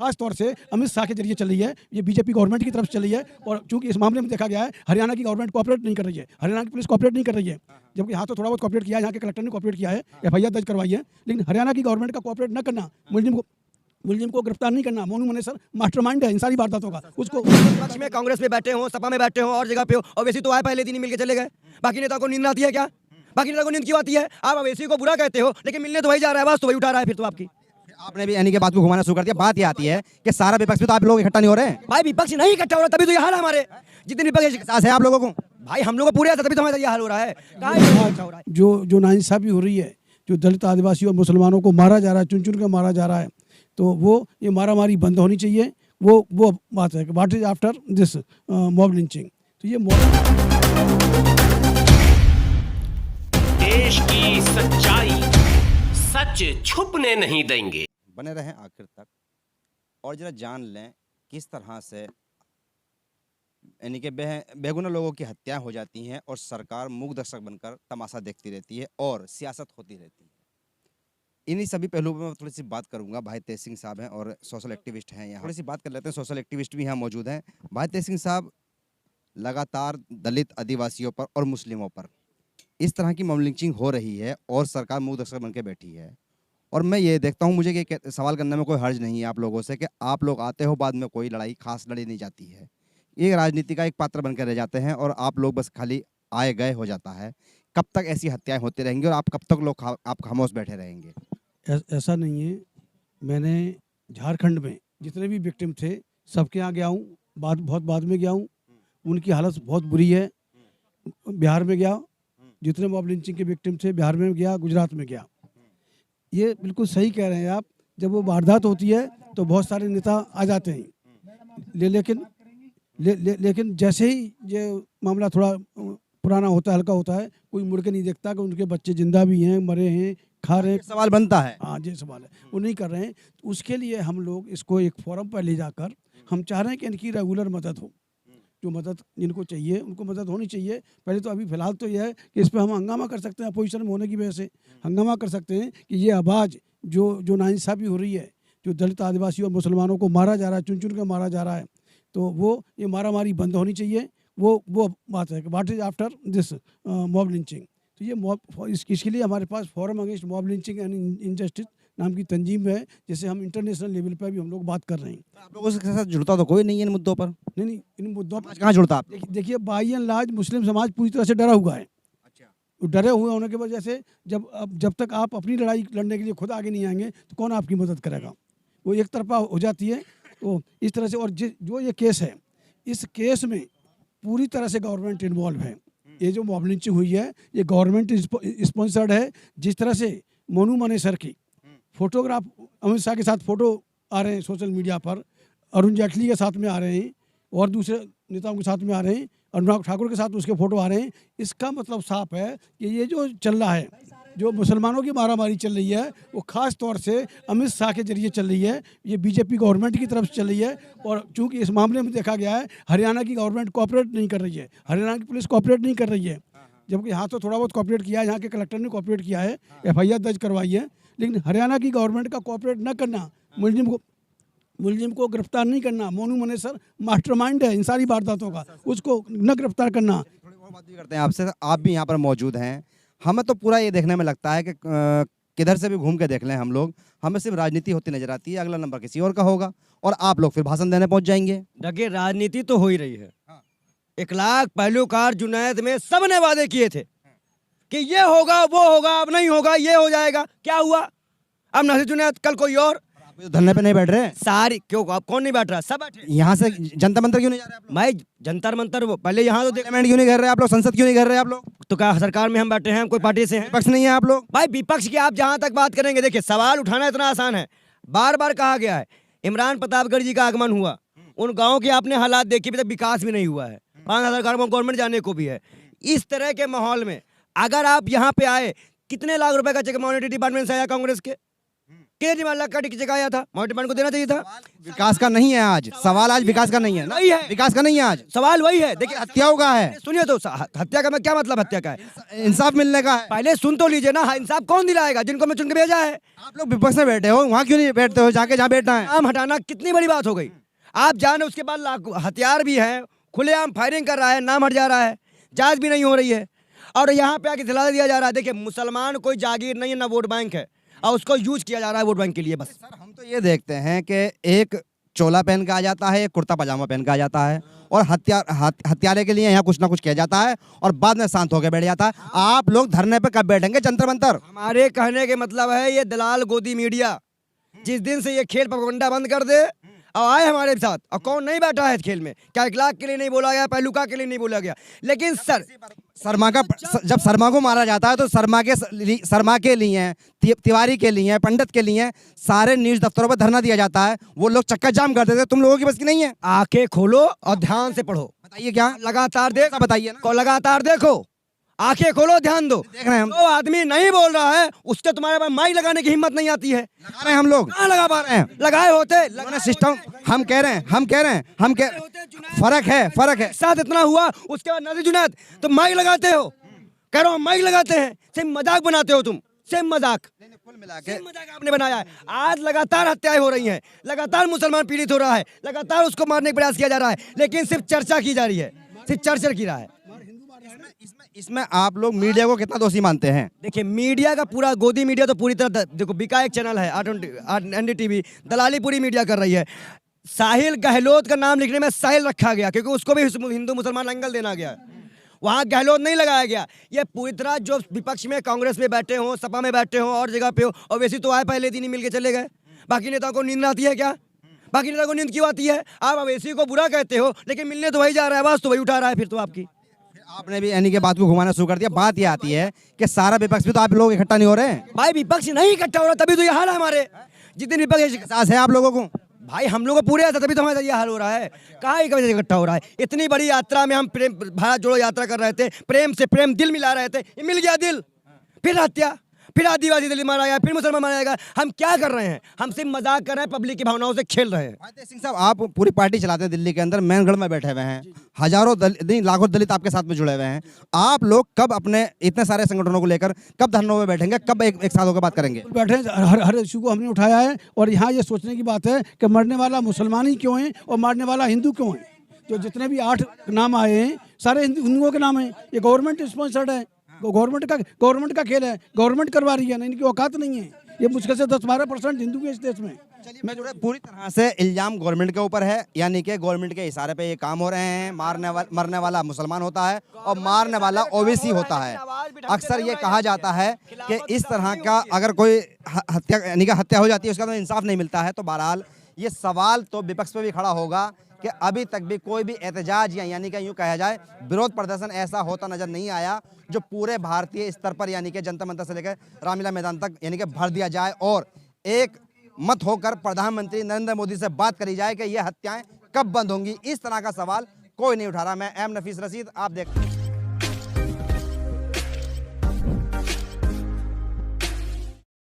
खास तौर से अमित शाह के जरिए चल रही है, ये बीजेपी गवर्नमेंट की तरफ से चल रही है। और चूंकि इस मामले में देखा गया है हरियाणा की गवर्नमेंट कोऑपरेट नहीं कर रही है, हरियाणा की पुलिस कोऑपरेट नहीं कर रही है, जबकि यहाँ तो थोड़ा बहुत कोऑपरेट किया है, यहाँ के कलेक्टर ने कोऑपरेट किया है, एफआईआर दर्ज करवाई है। लेकिन हरियाणा की गवर्नमेंट का कोऑपरेट न करना, मुलजिम को गिरफ्तार नहीं करना, मोनू मनेसर मास्टरमाइंड है इन सारी वारदातों का। उसको पक्ष में कांग्रेस में बैठे हो, सपा में बैठे हो और जगह पे हो, अवैसी तो आए पहले दिन ही मिलके चले गए। बाकी नेता को नींद आती है क्या? बाकी नेता को नींद क्यों आती है? आप अवैसी को बुरा कहते हो, लेकिन मिलने तो वही जा रहा है, बस तो वही उठा रहा है फिर तो आपकी। आपने भी यानी कि बात को घुमाना शुरू कर दिया। बात ये आती है कि सारा विपक्ष भी तो आप लोग इकट्ठा नहीं हो रहे हैं। भाई विपक्ष नहीं इकट्ठा हो रहा, तभी तो ये हाल है हमारे। जितने विपक्ष एहसास है आप लोगों को? भाई हम लोग को पूरे आता, तभी तो हमारा ये हाल हो रहा है। कहाँ इकट्ठा हो रहा है? जो नाइंसाफी हो रही है, जो दलित आदिवासी और मुसलमानों को मारा जा रहा है, चुन चुन कर मारा जा रहा है, तो वो ये मारामारी बंद होनी चाहिए। वो बात है कि what is after this mob lynching. तो ये देश की सच्चाई, सच छुपने नहीं देंगे। बने रहें आखिर तक और जरा जान लें किस तरह से यानी कि बेगुनाह लोगों की हत्याएं हो जाती हैं और सरकार मूक दर्शक बनकर तमाशा देखती रहती है और सियासत होती रहती है। इन्हीं सभी पहलुओं में थोड़ी सी बात करूंगा। भाई तेज सिंह साहब हैं और सोशल एक्टिविस्ट हैं, यहाँ थोड़ी सी बात कर लेते हैं। सोशल एक्टिविस्ट भी यहाँ मौजूद हैं। भाई तेज सिंह साहब, लगातार दलित आदिवासियों पर और मुस्लिमों पर इस तरह की मॉब लिंचिंग हो रही है और सरकार मूक दर्शक बन के बैठी है। और मैं ये देखता हूँ, मुझे कि सवाल करने में कोई हर्ज नहीं है आप लोगों से कि आप लोग आते हो, बाद में कोई लड़ाई खास लड़ी नहीं जाती है, ये राजनीति का एक पात्र बनकर रह जाते हैं और आप लोग बस खाली आए गए हो जाता है। कब तक ऐसी हत्याएं होती रहेंगी और आप कब तक लोग आप खामोश बैठे रहेंगे? ऐसा नहीं है। मैंने झारखंड में जितने भी विक्टिम थे सबके यहाँ गया हूँ, बहुत बाद में गया हूँ, उनकी हालत बहुत बुरी है। बिहार में गया, जितने मॉब लिंचिंग के विक्टिम थे बिहार में गया, गुजरात में गया। ये बिल्कुल सही कह रहे हैं आप। जब वो वारदात होती है तो बहुत सारे नेता आ जाते हैं, लेकिन जैसे ही ये मामला थोड़ा पुराना होता है, हल्का होता है, कोई मुड़ के नहीं देखता कि उनके बच्चे जिंदा भी हैं, मरे हैं, खा रहे हैं। सवाल बनता है। हाँ, ये सवाल है, वो नहीं कर रहे हैं। तो उसके लिए हम लोग इसको एक फोरम पर ले जाकर हम चाह रहे हैं कि इनकी रेगुलर मदद हो। जो मदद जिनको चाहिए उनको मदद होनी चाहिए। पहले तो अभी फिलहाल तो यह है कि इस पर हम हंगामा कर सकते हैं, अपोजिशन में होने की वजह से हंगामा कर सकते हैं कि ये आवाज़ जो नाइंसाफ़ी हो रही है, जो दलित आदिवासी और मुसलमानों को मारा जा रहा है, चुन चुन कर मारा जा रहा है, तो वो ये मारामारी बंद होनी चाहिए। वो बात है कि what is after this mob lynching. तो ये इसके लिए हमारे पास forum against mob lynching and injustice नाम की तंजीम है, जिसे हम इंटरनेशनल लेवल पर भी हम लोग बात कर रहे हैं। आप लोगों के साथ जुड़ता तो कोई नहीं है इन मुद्दों पर? नहीं, इन मुद्दों पर कहाँ जुड़ता आप? देखिए, बाई एंड लार्ज मुस्लिम समाज पूरी तरह से डरा हुआ है। अच्छा। डरे हुए होने की वजह से जब तक आप अपनी लड़ाई लड़ने के लिए खुद आगे नहीं आएंगे तो कौन आपकी मदद करेगा? वो एक तरफा हो जाती है। तो इस तरह से, और जो ये केस है, इस केस में पूरी तरह से गवर्नमेंट इन्वॉल्व है। ये जो मॉब लिंचिंग हुई है ये गवर्नमेंट स्पॉन्सर्ड है। जिस तरह से मोनू मनेसर की फोटोग्राफ अमित शाह के साथ फोटो आ रहे हैं सोशल मीडिया पर, अरुण जेटली के साथ में आ रहे हैं और दूसरे नेताओं के साथ में आ रहे हैं, अनुराग ठाकुर के साथ उसके फोटो आ रहे हैं, इसका मतलब साफ है कि ये जो चल रहा है, जो मुसलमानों की मारामारी चल रही है, वो खास तौर से अमित शाह के जरिए चल रही है। ये बीजेपी गवर्नमेंट की तरफ से चल रही है। और चूंकि इस मामले में देखा गया है हरियाणा की गवर्नमेंट कोऑपरेट नहीं कर रही है, हरियाणा की पुलिस कोऑपरेट नहीं कर रही है, जबकि यहाँ तो थोड़ा बहुत कोऑपरेट किया है, यहाँ के कलेक्टर ने कोऑपरेट किया है, एफआईआर दर्ज करवाई है। लेकिन हरियाणा की गवर्नमेंट का कोऑपरेट न करना, मुलजिम को गिरफ्तार नहीं करना, मोनू मनेसर मास्टरमाइंड है इन सारी वारदातों का, उसको न गिरफ्तार करना। थोड़ी और बात भी करते हैं आपसे। आप भी यहाँ पर मौजूद हैं। हमें तो पूरा ये देखने में लगता है कि किधर से भी घूम के देख लें हम लोग, हमें सिर्फ राजनीति होती नजर आती है। अगला नंबर किसी और का होगा और आप लोग फिर भाषण देने पहुंच जाएंगे। देखिए, राजनीति तो हो ही रही है। इखलाक, पहलूकार, जुनैद में सबने वादे किए थे कि ये होगा, वो होगा, अब नहीं होगा, ये हो जाएगा। क्या हुआ? अब नसीर जुनैद, कल कोई और। आप तो धरने पे नहीं बैठ रहे? सारी क्यों? आप कौन नहीं बैठ रहा? सब बैठे। यहाँ से जंतर मंतर क्यों नहीं जा रहे आप लोग? मैं जंतर मंतर वो पहले यहाँ तो पार्लियामेंट क्यों नहीं कर रहे आप लोग? संसद क्यों नहीं कर रहे आप लोग? तो क्या सरकार में हम बैठे हैं? कोई पार्टी से हैं? विपक्ष नहीं है आप लोग? भाई विपक्ष की आप जहां तक बात करेंगे, देखिए सवाल उठाना इतना आसान है। बार बार कहा गया है इमरान प्रतापगढ़ जी का आगमन हुआ, उन गाँव के आपने हालात देखे, अभी तक विकास भी नहीं हुआ है। 5,000 गवर्नमेंट जाने को भी है। इस तरह के माहौल में अगर आप यहाँ पे आए, कितने लाख रुपए का चेक मॉनिटरी डिपार्टमेंट से आया कांग्रेस के? केजरीवाल का टिकट चकाया था, माउंट डिमांड को देना चाहिए था। विकास का नहीं है आज सवाल, आज विकास का नहीं है ना, वही है। विकास का नहीं है आज, सवाल वही है। देखिए हत्याओं का है, सुनिए तो, हत्या का क्या मतलब, हत्या का है इंसाफ मिलने का है। पहले सुन तो लीजिए ना। इंसाफ कौन दिलाएगा? जिनको मैं चुन के भेजा है। आप लोग विपक्ष में बैठे हो, वहाँ क्यों नहीं बैठते हो? जाके जहाँ बैठना है। नाम हटाना कितनी बड़ी बात हो गई। आप जाने उसके बाद हथियार भी हैं, खुलेआम फायरिंग कर रहा है, नाम हट जा रहा है, जांच भी नहीं हो रही है, और यहाँ पे आके दिला दिया जा रहा है। देखिए मुसलमान कोई जागीर नहीं है, ना वोट बैंक है, और उसको यूज किया जा रहा है वोट बैंक के लिए बस। सर हम तो ये देखते हैं कि एक चोला पहन के आ जाता है, एक कुर्ता पजामा पहन के आ जाता है, और हत्यारे के लिए यहाँ कुछ ना कुछ किया जाता है, और बाद में शांत होकर बैठ जाता है। आप लोग धरने पे कब बैठेंगे जंतर मंतर? हमारे कहने के मतलब है ये दलाल गोदी मीडिया जिस दिन से ये खेल प्रोपेगेंडा बंद कर दे और आए हमारे साथ, और कौन नहीं बैठा है खेल में? क्या 1 लाख के लिए नहीं बोला गया, पहलुका के लिए नहीं बोला गया? लेकिन सर शर्मा का, जब शर्मा को मारा जाता है तो शर्मा के लिए, तिवारी के लिए, पंडित के लिए सारे न्यूज दफ्तरों पर धरना दिया जाता है। वो लोग चक्का जाम कर देते हैं, तुम लोगों की बस की नहीं है। आंखें खोलो और ध्यान से पढ़ो। बताइए क्या, लगातार देख, बताइए ना। लगातार देखो, आंखें खोलो, ध्यान दो। देख रहे हैं हम, जो आदमी नहीं बोल रहा है उसके तुम्हारे पास माइक लगाने की हिम्मत नहीं आती है। लगा रहे हैं हम लोग, कहाँ लगा पा रहे हैं? लगाए होते सिस्टम, हम कह रहे हैं फर्क है। साथ इतना हुआ, उसके बाद नदी जुनैद तो माइक लगाते हो, कह रहा हूँ माइक लगाते हैं, सिर्फ मजाक बनाते हो तुम, सिर्फ मजाक। कुल मिला के मजाक आपने बनाया है। आज लगातार हत्याएं हो रही हैं, लगातार मुसलमान पीड़ित हो रहा है, लगातार उसको मारने का प्रयास किया जा रहा है, लेकिन सिर्फ चर्चा की जा रही है, सिर्फ चर्चा की रहा है। इसमें आप लोग मीडिया को कितना दोषी मानते हैं? देखिए मीडिया का पूरा गोदी मीडिया तो पूरी तरह, देखो बिका एक चैनल है NDTV, दलाली पूरी मीडिया कर रही है। साहिल गहलोत का नाम लिखने में साहिल रखा गया क्योंकि उसको भी हिंदू मुसलमान एंगल देना गया, वहाँ गहलोत नहीं लगाया गया। ये पूरी तरह जो विपक्ष में, कांग्रेस में बैठे हों, सपा में बैठे हों, और जगह पे हो, और वैसे तो आए पहले दिन ही मिल के चले गए। बाकी नेताओं को नींद आती है क्या? बाकी नेताओं को नींद क्यों आती है? आप अवैसी को बुरा कहते हो, लेकिन मिलने तो वही जा रहा है, आवाज तो वही उठा रहा है। फिर तो आपकी, आपने भी यानी कि बात को घुमाना शुरू कर दिया। बात ये आती है कि सारा विपक्ष भी तो आप लोग इकट्ठा नहीं हो रहे हैं। भाई विपक्ष नहीं इकट्ठा हो रहा, तभी तो ये हाल है हमारे। जितने विपक्ष एहसास है आप लोगों को? भाई हम लोग को पूरे आता, तभी तो हमारे साथ ये हाल हो रहा है। कहाँ एक वजह से इकट्ठा हो रहा है? इतनी बड़ी यात्रा में हम प्रेम, भारत जोड़ो यात्रा कर रहे थे, प्रेम से प्रेम दिल मिला रहे थे, ये मिल गया दिल, फिर हत्या, फिर आदिवासी दिल्ली मारा गया, फिर मुसलमान मारा जाएगा। हम क्या कर रहे हैं? हम सिर्फ मजाक कर रहे हैं, पब्लिक की भावनाओं से खेल रहे हैं। फतेह सिंह साहब, आप पूरी पार्टी चलाते हैं, दिल्ली के अंदर मैनगढ़ में बैठे हुए हैं, हजारों लाखों दलित आपके साथ में जुड़े हुए हैं। आप लोग कब अपने इतने सारे संगठनों को लेकर कब धरनों में बैठेंगे, कब एक साथ होकर बात करेंगे? बैठे हर इशू को हमने उठाया है, और यहाँ ये सोचने की बात है कि मरने वाला मुसलमान ही क्यों है और मारने वाला हिंदू क्यों है। जो जितने भी 8 नाम आए हैं सारे हिंदुओं के नाम हैं। ये गवर्नमेंट स्पॉन्सर्ड है, गवर्नमेंट का खेल है, गवर्नमेंट करवा रही है ना, इनकी औकात नहीं है। ये मुश्किल से 10-12% हिंदू के इस देश में। मैं पूरी तरह से इल्जाम गवर्नमेंट के ऊपर है, यानी कि गवर्नमेंट के इशारे पे ये काम हो रहे हैं। मरने वाला मुसलमान होता है और मारने वाला ओवैसी होता है। अक्सर ये कहा जाता है कि इस तरह का अगर कोई हत्या हो जाती है उसका तो इंसाफ नहीं मिलता है। तो बहरहाल ये सवाल तो विपक्ष पे भी खड़ा होगा कि अभी तक भी कोई भी एहतजाज या यानी कि यूँ कहा जाए विरोध प्रदर्शन ऐसा होता नजर नहीं आया जो पूरे भारतीय स्तर पर यानी कि जनता मंतर से लेकर रामलीला मैदान तक यानी कि भर दिया जाए और एक मत होकर प्रधानमंत्री नरेंद्र मोदी से बात करी जाए कि ये हत्याएं कब बंद होंगी। इस तरह का सवाल कोई नहीं उठा रहा। मैं एम नफीस रशीद, आप देखते हैं।